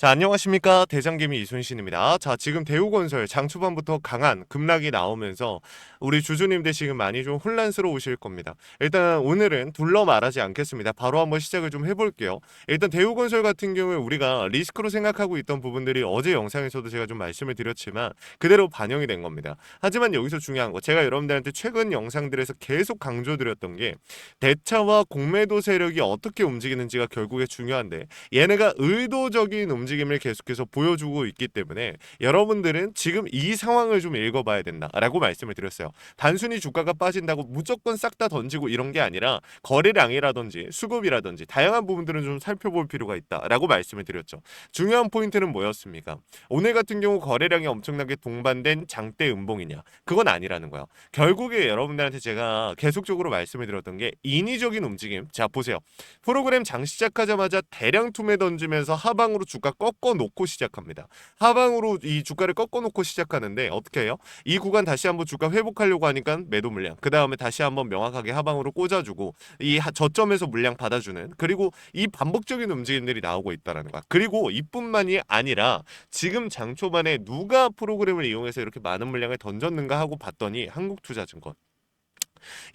자, 안녕하십니까. 대장개미 이순신입니다. 자, 지금 대우건설 장 초반부터 강한 급락이 나오면서 우리 주주님들 지금 많이 좀 혼란스러우실 겁니다. 일단 오늘은 둘러 말하지 않겠습니다. 바로 한번 시작을 좀 해볼게요. 일단 대우건설 같은 경우에 우리가 리스크로 생각하고 있던 부분들이 어제 영상에서도 제가 좀 말씀을 드렸지만 그대로 반영이 된 겁니다. 하지만 여기서 중요한 거, 제가 여러분들한테 최근 영상들에서 계속 강조드렸던 게 대차와 공매도 세력이 어떻게 움직이는지가 결국에 중요한데, 얘네가 의도적인 움직임을 계속해서 보여주고 있기 때문에 여러분들은 지금 이 상황을 좀 읽어봐야 된다라고 말씀을 드렸어요. 단순히 주가가 빠진다고 무조건 싹 다 던지고 이런 게 아니라 거래량이라든지 수급이라든지 다양한 부분들은 좀 살펴볼 필요가 있다라고 말씀을 드렸죠. 중요한 포인트는 뭐였습니까? 오늘 같은 경우 거래량이 엄청나게 동반된 장대 음봉이냐? 그건 아니라는 거예요. 결국에 여러분들한테 제가 계속적으로 말씀을 드렸던 게 인위적인 움직임. 자, 보세요. 프로그램 장 시작하자마자 대량 투매 던지면서 하방으로 주가 꺾어 놓고 시작합니다. 하방으로 이 주가를 꺾어 놓고 시작하는데 어떻게 해요? 이 구간 다시 한번 주가 회복하려고 하니까 매도 물량, 그 다음에 다시 한번 명확하게 하방으로 꽂아주고 이 저점에서 물량 받아주는, 그리고 이 반복적인 움직임들이 나오고 있다는 거야. 그리고 이뿐만이 아니라 지금 장 초반에 누가 프로그램을 이용해서 이렇게 많은 물량을 던졌는가 하고 봤더니 한국투자증권.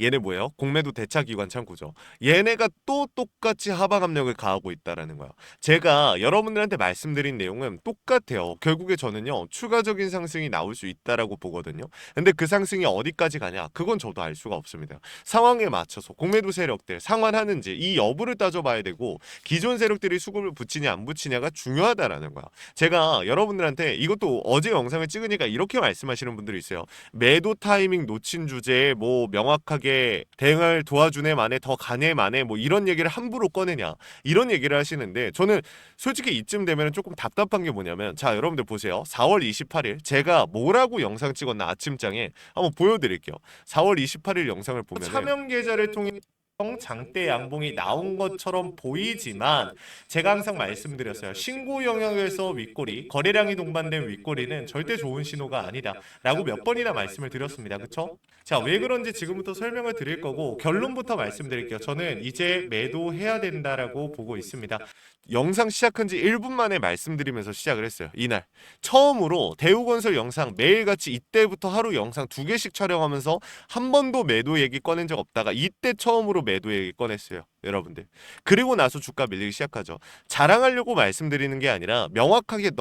얘네 뭐예요? 공매도 대차기관 창구죠. 얘네가 또 똑같이 하방 압력을 가하고 있다라는 거야. 제가 여러분들한테 말씀드린 내용은 똑같아요. 결국에 저는요, 추가적인 상승이 나올 수 있다라고 보거든요. 근데 그 상승이 어디까지 가냐? 그건 저도 알 수가 없습니다. 상황에 맞춰서 공매도 세력들 상환하는지 이 여부를 따져봐야 되고, 기존 세력들이 수급을 붙이냐 안 붙이냐가 중요하다라는 거야. 제가 여러분들한테 이것도 어제 영상을 찍으니까 이렇게 말씀하시는 분들이 있어요. 매도 타이밍 놓친 주제에 뭐 명확하게 대응을 도와주네 만에 더 가네 만에 뭐 이런 얘기를 함부로 꺼내냐, 이런 얘기를 하시는데, 저는 솔직히 이쯤 되면 조금 답답한 게 뭐냐면, 자, 여러분들 보세요. 4월 28일 제가 뭐라고 영상 찍었나 아침장에 한번 보여드릴게요. 4월 28일 영상을 보면 차명 계좌를 통해 장대 양봉이 나온 것처럼 보이지만, 제가 항상 말씀드렸어요. 신고 영역에서 윗꼬리, 거래량이 동반된 윗꼬리는 절대 좋은 신호가 아니다 라고 몇 번이나 말씀을 드렸습니다. 그쵸? 자, 왜 그런지 지금부터 설명을 드릴 거고, 결론부터 말씀드릴게요. 저는 이제 매도해야 된다라고 보고 있습니다. 영상 시작한 지 1분 만에 말씀드리면서 시작을 했어요. 이날 처음으로 대우건설 영상 매일같이 이때부터 하루 영상 2개씩 촬영하면서 한 번도 매도 얘기 꺼낸 적 없다가 이때 처음으로 매도 얘기 꺼냈어요, 여러분들. 그리고 나서 주가 밀리기 시작하죠. 자랑하려고 말씀드리는 게 아니라 명확하게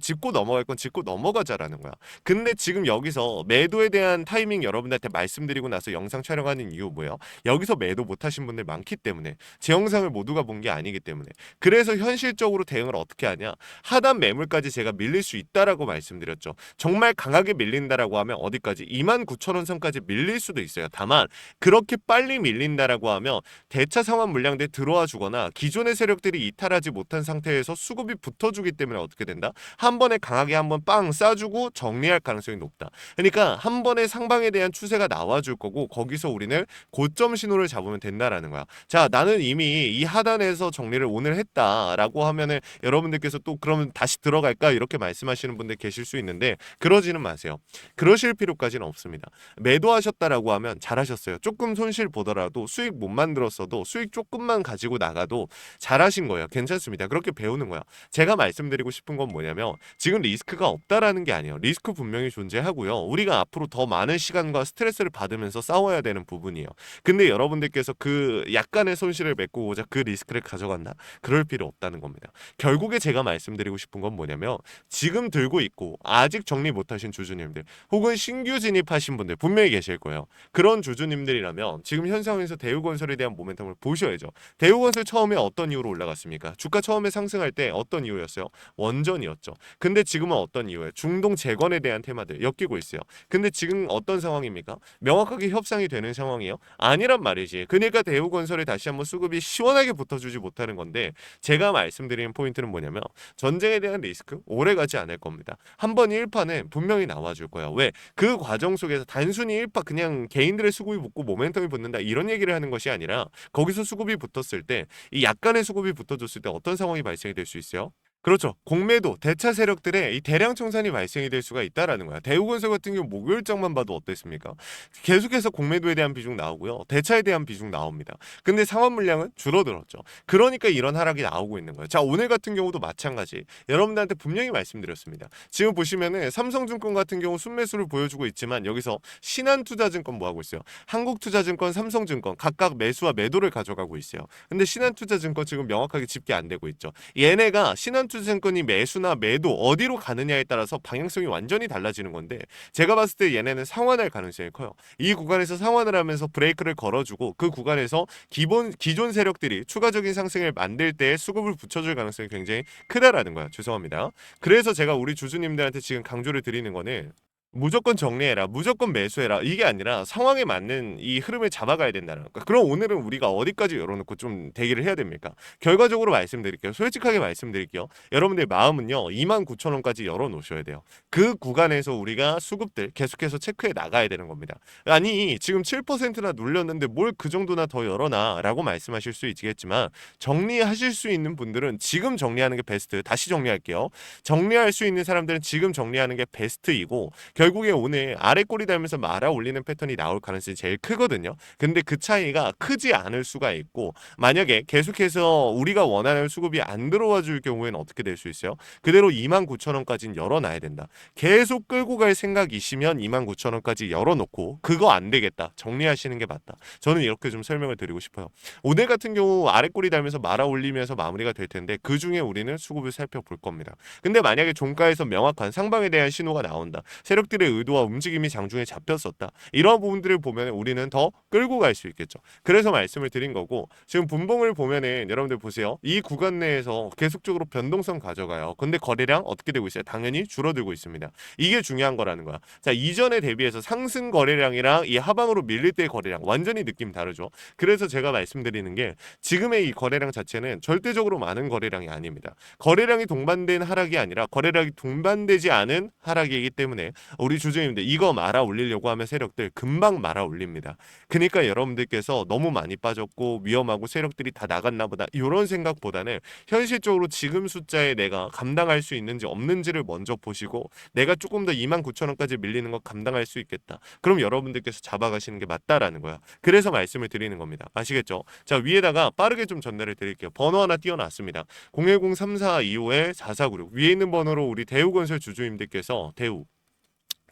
짚고 넘어갈 건 짚고 넘어가자라는 거야. 근데 지금 여기서 매도에 대한 타이밍 여러분들한테 말씀드리고 나서 영상 촬영하는 이유 뭐예요? 여기서 매도 못하신 분들 많기 때문에, 제 영상을 모두가 본 게 아니기 때문에. 그래서 현실적으로 대응을 어떻게 하냐? 하단 매물까지 제가 밀릴 수 있다라고 말씀드렸죠. 정말 강하게 밀린다라고 하면 어디까지? 29,000원 선까지 밀릴 수도 있어요. 다만 그렇게 빨리 밀린다라고 하면 대차 상환 물량들 들어와 주거나 기존의 세력들이 이탈하지 못한 상태에서 수급이 붙어주기 때문에 어떻게 된다? 한 번에 강하게 한번 빵 쏴주고 정리할 가능성이 높다. 그러니까 한 번에 상방에 대한 추세가 나와줄 거고, 거기서 우리는 고점 신호를 잡으면 된다라는 거야. 자, 나는 이미 이 하단에서 정리를 오늘 했다라고 하면은 여러분들께서 또 그러면 다시 들어갈까 이렇게 말씀하시는 분들 계실 수 있는데, 그러지는 마세요. 그러실 필요까지는 없습니다. 매도하셨다라고 하면 잘하셨어요. 조금 손실 보더라도, 수익 못 만들었어도 수익 조금만 가지고 나가도 잘하신 거예요. 괜찮습니다. 그렇게 배우는 거야. 제가 말씀드리고 싶은 건 뭐냐면, 지금 리스크가 없다라는 게 아니에요. 리스크 분명히 존재하고요. 우리가 앞으로 더 많은 시간과 스트레스를 받으면서 싸워야 되는 부분이에요. 근데 여러분들께서 그 약간의 손실을 메꾸고자 그 리스크를 가져간다? 그럴 필요 없다는 겁니다. 결국에 제가 말씀드리고 싶은 건 뭐냐면, 지금 들고 있고 아직 정리 못하신 주주님들, 혹은 신규 진입하신 분들 분명히 계실 거예요. 그런 주주님들이라면 지금 현상에서 대우건설에 대한 모멘텀을 보셔야죠. 대우건설 처음에 어떤 이유로 올라갔습니까? 주가 처음에 상승할 때 어떤 이유였어요? 원전이었죠. 근데 지금은 어떤 이유예요? 중동 재건에 대한 테마들 엮이고 있어요. 근데 지금 어떤 상황입니까? 명확하게 협상이 되는 상황이에요? 아니란 말이지. 그러니까 대우건설에 다시 한번 수급이 시원하게 붙어주지 못하는 건데, 제가 말씀드리는 포인트는 뭐냐면, 전쟁에 대한 리스크 오래 가지 않을 겁니다. 한 번 1파는 분명히 나와줄 거야. 왜? 그 과정 속에서 단순히 1파 그냥 개인들의 수급이 붙고 모멘텀이 붙는다 이런 얘기를 하는 것이 아니라, 거기서 수급이 붙었을 때, 이 약간의 수급이 붙어줬을 때 어떤 상황이 발생이 될 수 있어요? 그렇죠. 공매도, 대차 세력들의 이 대량 청산이 발생이 될 수가 있다라는 거야. 대우건설 같은 경우 목요일장만 봐도 어땠습니까? 계속해서 공매도에 대한 비중 나오고요. 대차에 대한 비중 나옵니다. 근데 상환 물량은 줄어들었죠. 그러니까 이런 하락이 나오고 있는 거예요. 자, 오늘 같은 경우도 마찬가지. 여러분들한테 분명히 말씀드렸습니다. 지금 보시면은 삼성증권 같은 경우 순매수를 보여주고 있지만 여기서 신한투자증권 뭐 하고 있어요? 한국투자증권, 삼성증권 각각 매수와 매도를 가져가고 있어요. 근데 신한투자증권 지금 명확하게 집계 안 되고 있죠. 얘네가 신한투자증권이 매수나 매도 어디로 가느냐에 따라서 방향성이 완전히 달라지는 건데 제가 봤을 때 얘네는 상환할 가능성이 커요. 이 구간에서 상환을 하면서 브레이크를 걸어주고 그 구간에서 기존 세력들이 추가적인 상승을 만들 때 수급을 붙여줄 가능성이 굉장히 크다라는 거야. 죄송합니다. 그래서 제가 우리 주주님들한테 지금 강조를 드리는 거는 무조건 정리해라, 무조건 매수해라 이게 아니라 상황에 맞는 이 흐름을 잡아가야 된다는 거야. 그럼 오늘은 우리가 어디까지 열어놓고 좀 대기를 해야 됩니까? 결과적으로 말씀드릴게요. 솔직하게 말씀드릴게요. 여러분들 마음은요 29,000원까지 열어놓으셔야 돼요. 그 구간에서 우리가 수급들 계속해서 체크해 나가야 되는 겁니다. 아니 지금 7%나 눌렸는데 뭘 그 정도나 더 열어놔 라고 말씀하실 수 있겠지만 정리하실 수 있는 분들은 지금 정리하는 게 베스트. 다시 정리할게요. 정리할 수 있는 사람들은 지금 정리하는 게 베스트이고 결국에 오늘 아래 꼬리 달면서 말아 올리는 패턴이 나올 가능성이 제일 크거든요. 근데 그 차이가 크지 않을 수가 있고 만약에 계속해서 우리가 원하는 수급이 안 들어와 줄 경우에는 어떻게 될 수 있어요? 그대로 29,000원까지는 열어놔야 된다. 계속 끌고 갈 생각이시면 29,000원까지 열어놓고 그거 안 되겠다. 정리하시는 게 맞다. 저는 이렇게 좀 설명을 드리고 싶어요. 오늘 같은 경우 아래 꼬리 달면서 말아 올리면서 마무리가 될 텐데 그 중에 우리는 수급을 살펴볼 겁니다. 근데 만약에 종가에서 명확한 상방에 대한 신호가 나온다. 세력들의 의도와 움직임이 장중에 잡혔었다. 이런 부분들을 보면 우리는 더 끌고 갈 수 있겠죠. 그래서 말씀을 드린 거고 지금 분봉을 보면은 여러분들 보세요. 이 구간 내에서 계속적으로 변동성 가져가요. 근데 거래량 어떻게 되고 있어요? 당연히 줄어들고 있습니다. 이게 중요한 거라는 거야. 자, 이전에 대비해서 상승 거래량이랑 이 하방으로 밀릴 때의 거래량 완전히 느낌 다르죠. 그래서 제가 말씀드리는 게 지금의 이 거래량 자체는 절대적으로 많은 거래량이 아닙니다. 거래량이 동반된 하락이 아니라 거래량이 동반되지 않은 하락이기 때문에 우리 주주님들 이거 말아 올리려고 하면 세력들 금방 말아 올립니다. 그러니까 여러분들께서 너무 많이 빠졌고 위험하고 세력들이 다 나갔나 보다 이런 생각보다는 현실적으로 지금 숫자에 내가 감당할 수 있는지 없는지를 먼저 보시고 내가 조금 더 29,000원까지 밀리는 거 감당할 수 있겠다. 그럼 여러분들께서 잡아가시는 게 맞다라는 거야. 그래서 말씀을 드리는 겁니다. 아시겠죠? 자, 위에다가 빠르게 좀 전달을 드릴게요. 번호 하나 띄워놨습니다. 010-3425-4496 위에 있는 번호로 우리 대우건설 주주님들께서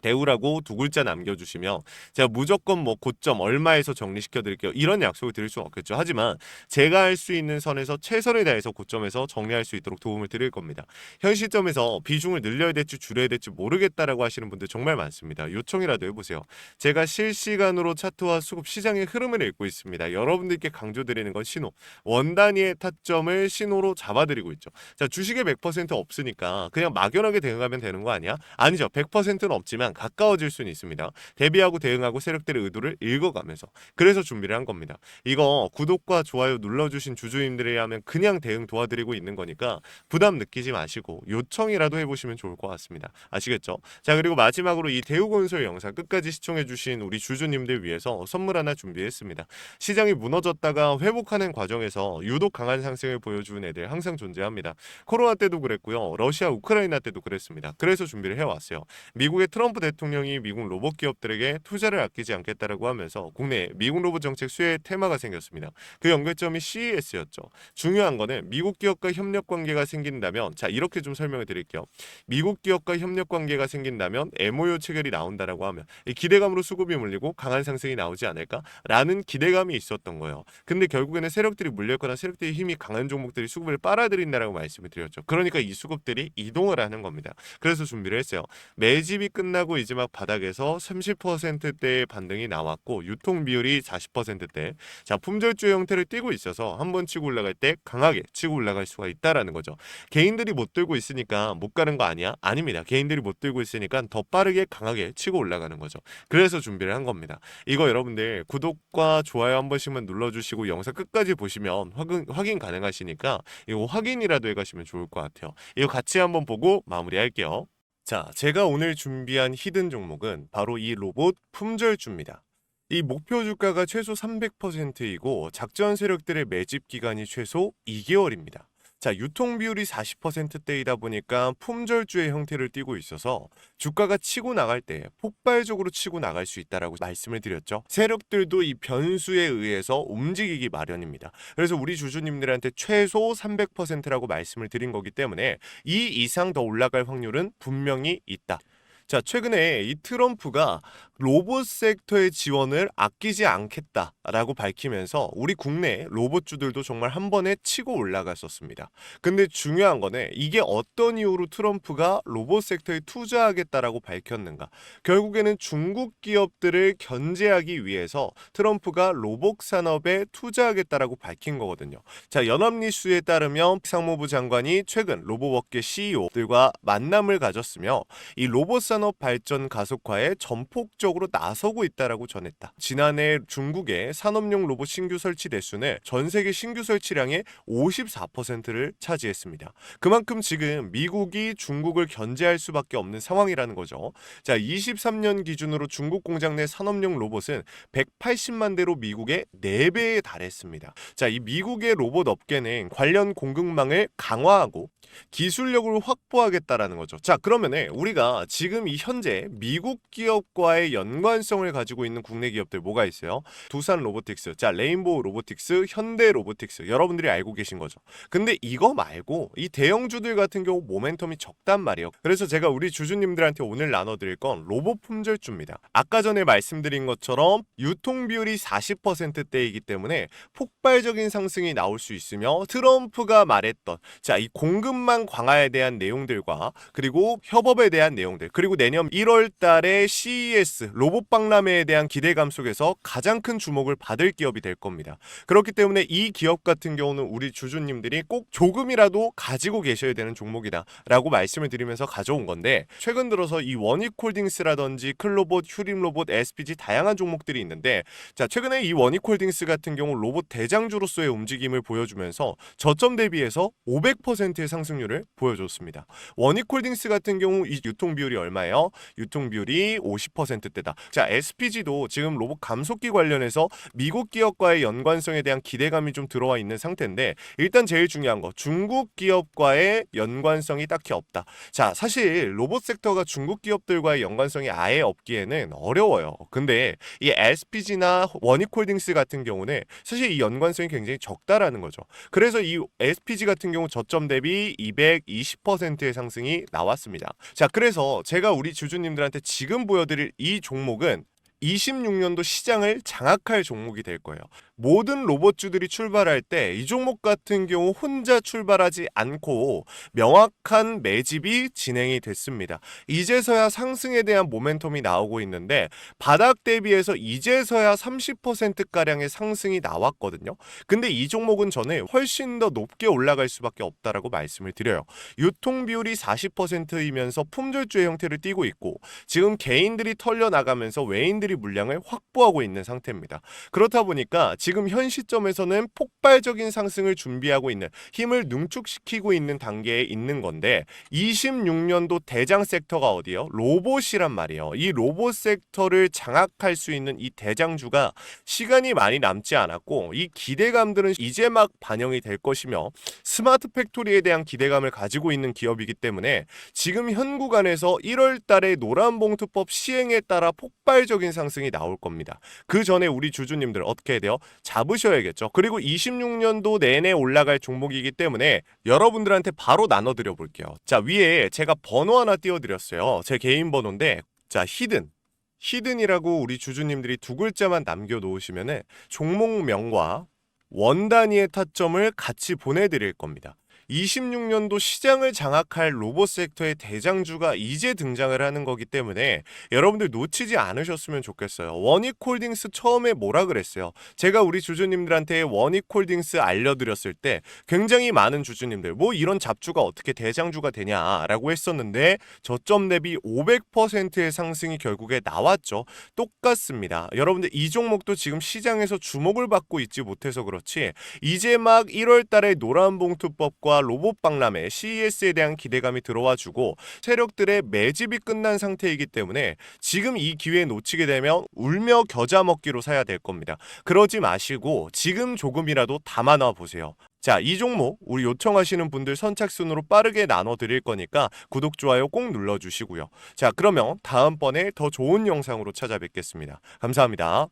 대우라고 두 글자 남겨주시면 제가 무조건 뭐 고점 얼마에서 정리시켜 드릴게요. 이런 약속을 드릴 수는 없겠죠. 하지만 제가 할 수 있는 선에서 최선을 다해서 고점에서 정리할 수 있도록 도움을 드릴 겁니다. 현 시점에서 비중을 늘려야 될지 줄여야 될지 모르겠다라고 하시는 분들 정말 많습니다. 요청이라도 해보세요. 제가 실시간으로 차트와 수급 시장의 흐름을 읽고 있습니다. 여러분들께 강조드리는 건 신호. 원 단위의 타점을 신호로 잡아드리고 있죠. 자, 주식에 100% 없으니까 그냥 막연하게 대응하면 되는 거 아니야? 아니죠. 100%는 없지만 가까워질 수는 있습니다. 대비하고 대응하고 세력들의 의도를 읽어가면서 그래서 준비를 한 겁니다. 이거 구독과 좋아요 눌러주신 주주님들이라면 그냥 대응 도와드리고 있는 거니까 부담 느끼지 마시고 요청이라도 해보시면 좋을 것 같습니다. 아시겠죠? 자, 그리고 마지막으로 이 대우건설 영상 끝까지 시청해주신 우리 주주님들 위해서 선물 하나 준비했습니다. 시장이 무너졌다가 회복하는 과정에서 유독 강한 상승을 보여주는 애들 항상 존재합니다. 코로나 때도 그랬고요. 러시아 우크라이나 때도 그랬습니다. 그래서 준비를 해왔어요. 미국의 트럼프 대통령이 미국 로봇 기업들에게 투자를 아끼지 않겠다라고 하면서 국내 미국 로봇 정책 수혜 테마가 생겼습니다. 그 연결점이 CES였죠. 중요한 거는 미국 기업과 협력 관계가 생긴다면 자 이렇게 좀 설명을 드릴게요. 미국 기업과 협력 관계가 생긴다면 MOU 체결이 나온다라고 하면 이 기대감으로 수급이 몰리고 강한 상승이 나오지 않을까라는 기대감이 있었던 거예요. 근데 결국에는 세력들이 물렸거나 세력들의 힘이 강한 종목들이 수급을 빨아들인다라고 말씀을 드렸죠. 그러니까 이 수급들이 이동을 하는 겁니다. 그래서 준비를 했어요. 매집이 끝나고 이제 막 바닥에서 30%대의 반등이 나왔고 유통 비율이 40%대. 자, 품절주의 형태를 띠고 있어서 한번 치고 올라갈 때 강하게 치고 올라갈 수가 있다라는 거죠. 개인들이 못 들고 있으니까 못 가는 거 아니야? 아닙니다. 개인들이 못 들고 있으니까 더 빠르게 강하게 치고 올라가는 거죠. 그래서 준비를 한 겁니다. 이거 여러분들 구독과 좋아요 한 번씩만 눌러주시고 영상 끝까지 보시면 확인 가능하시니까 이거 확인이라도 해가시면 좋을 것 같아요. 이거 같이 한번 보고 마무리할게요. 자, 제가 오늘 준비한 히든 종목은 바로 이 로봇 품절주입니다. 이 목표 주가가 최소 300%이고 작전 세력들의 매집 기간이 최소 2개월입니다. 자, 유통 비율이 40%대이다 보니까 품절주의 형태를 띠고 있어서 주가가 치고 나갈 때 폭발적으로 치고 나갈 수 있다라고 말씀을 드렸죠. 세력들도 이 변수에 의해서 움직이기 마련입니다. 그래서 우리 주주님들한테 최소 300%라고 말씀을 드린 거기 때문에 이 이상 더 올라갈 확률은 분명히 있다. 자, 최근에 이 트럼프가 로봇 섹터의 지원을 아끼지 않겠다라고 밝히면서 우리 국내 로봇주들도 정말 한 번에 치고 올라갔었습니다. 근데 중요한 거는 이게 어떤 이유로 트럼프가 로봇 섹터에 투자하겠다라고 밝혔는가? 결국에는 중국 기업들을 견제하기 위해서 트럼프가 로봇 산업에 투자하겠다라고 밝힌 거거든요. 자, 연합뉴스에 따르면 상무부 장관이 최근 로봇업계 CEO들과 만남을 가졌으며 이 로봇 산업 발전 가속화에 전폭적으로 나서고 있다라고 전했다. 지난해 중국의 산업용 로봇 신규 설치 대수는 전 세계 신규 설치량의 54%를 차지했습니다. 그만큼 지금 미국이 중국을 견제할 수밖에 없는 상황이라는 거죠. 자, 23년 기준으로 중국 공장 내 산업용 로봇은 180만 대로 미국의 4배에 달했습니다. 자, 이 미국의 로봇 업계는 관련 공급망을 강화하고 기술력을 확보하겠다라는 거죠. 자, 그러면은 우리가 지금 이 현재 미국 기업과의 연관성을 가지고 있는 국내 기업들 뭐가 있어요? 두산 로보틱스, 자, 레인보우 로보틱스, 현대 로보틱스, 여러분들이 알고 계신 거죠. 근데 이거 말고 이 대형주들 같은 경우 모멘텀이 적단 말이에요. 그래서 제가 우리 주주님들한테 오늘 나눠드릴 건 로봇 품절주입니다. 아까 전에 말씀드린 것처럼 유통 비율이 40%대이기 때문에 폭발적인 상승이 나올 수 있으며 트럼프가 말했던 자, 이 공급망 강화에 대한 내용들과 그리고 협업에 대한 내용들, 그리고 내년 1월 달에 CES 로봇 박람회에 대한 기대감 속에서 가장 큰 주목을 받을 기업이 될 겁니다. 그렇기 때문에 이 기업 같은 경우는 우리 주주님들이 꼭 조금이라도 가지고 계셔야 되는 종목이다 라고 말씀을 드리면서 가져온 건데, 최근 들어서 이 원익홀딩스라든지 클로봇, 휴림로봇, SPG 다양한 종목들이 있는데, 자, 최근에 이 원익홀딩스 같은 경우 로봇 대장주로서의 움직임을 보여주면서 저점 대비해서 500%의 상승률을 보여줬습니다. 원익홀딩스 같은 경우 이 유통 비율이 얼마예요? 유통 비율이 50%대다. 자, SPG도 지금 로봇 감속기 관련해서 미국 기업과의 연관성에 대한 기대감이 좀 들어와 있는 상태인데, 일단 제일 중요한 거, 중국 기업과의 연관성이 딱히 없다. 자, 사실 로봇 섹터가 중국 기업들과의 연관성이 아예 없기에는 어려워요. 근데 이 SPG나 원익홀딩스 같은 경우는 사실 이 연관성이 굉장히 적다라는 거죠. 그래서 이 SPG 같은 경우 저점 대비 220%의 상승이 나왔습니다. 자, 그래서 제가 우리 주주님들한테 지금 보여드릴 이 종목은 26년도 시장을 장악할 종목이 될 거예요. 모든 로봇주들이 출발할 때 이 종목 같은 경우 혼자 출발하지 않고 명확한 매집이 진행이 됐습니다. 이제서야 상승에 대한 모멘텀이 나오고 있는데, 바닥 대비해서 이제서야 30%가량의 상승이 나왔거든요. 근데 이 종목은 저는 훨씬 더 높게 올라갈 수밖에 없다라고 말씀을 드려요. 유통 비율이 40%이면서 품절주의 형태를 띠고 있고, 지금 개인들이 털려나가면서 외인들이 물량을 확보하고 있는 상태입니다. 그렇다 보니까 지금 현 시점에서는 폭발적인 상승을 준비하고 있는, 힘을 능축시키고 있는 단계에 있는 건데, 26년도 대장 섹터가 어디요? 로봇이란 말이에요. 이 로봇 섹터를 장악할 수 있는 이 대장주가 시간이 많이 남지 않았고, 이 기대감들은 이제 막 반영이 될 것이며, 스마트 팩토리에 대한 기대감을 가지고 있는 기업이기 때문에 지금 현 구간에서 1월 달에 노란봉투법 시행에 따라 폭발적인 상승이 나올 겁니다. 그 전에 우리 주주님들 어떻게 해야 돼요? 잡으셔야겠죠. 그리고 26년도 내내 올라갈 종목이기 때문에 여러분들한테 바로 나눠드려 볼게요. 자, 위에 제가 번호 하나 띄워드렸어요. 제 개인 번호인데, 자, 히든이라고 우리 주주님들이 두 글자만 남겨놓으시면은 종목명과 원 단위의 타점을 같이 보내드릴 겁니다. 26년도 시장을 장악할 로봇 섹터의 대장주가 이제 등장을 하는 거기 때문에 여러분들 놓치지 않으셨으면 좋겠어요. 원익홀딩스 처음에 뭐라 그랬어요? 제가 우리 주주님들한테 원익홀딩스 알려드렸을 때 굉장히 많은 주주님들 뭐 이런 잡주가 어떻게 대장주가 되냐라고 했었는데, 저점 대비 500%의 상승이 결국에 나왔죠. 똑같습니다. 여러분들 이 종목도 지금 시장에서 주목을 받고 있지 못해서 그렇지, 이제 막 1월 달에 노란봉투법과 로봇 박람회 CES에 대한 기대감이 들어와주고 세력들의 매집이 끝난 상태이기 때문에 지금 이 기회 놓치게 되면 울며 겨자 먹기로 사야 될 겁니다. 그러지 마시고 지금 조금이라도 담아놔 보세요. 자, 이 종목 우리 요청하시는 분들 선착순으로 빠르게 나눠 드릴 거니까 구독, 좋아요 꼭 눌러주시고요. 자, 그러면 다음번에 더 좋은 영상으로 찾아뵙겠습니다. 감사합니다.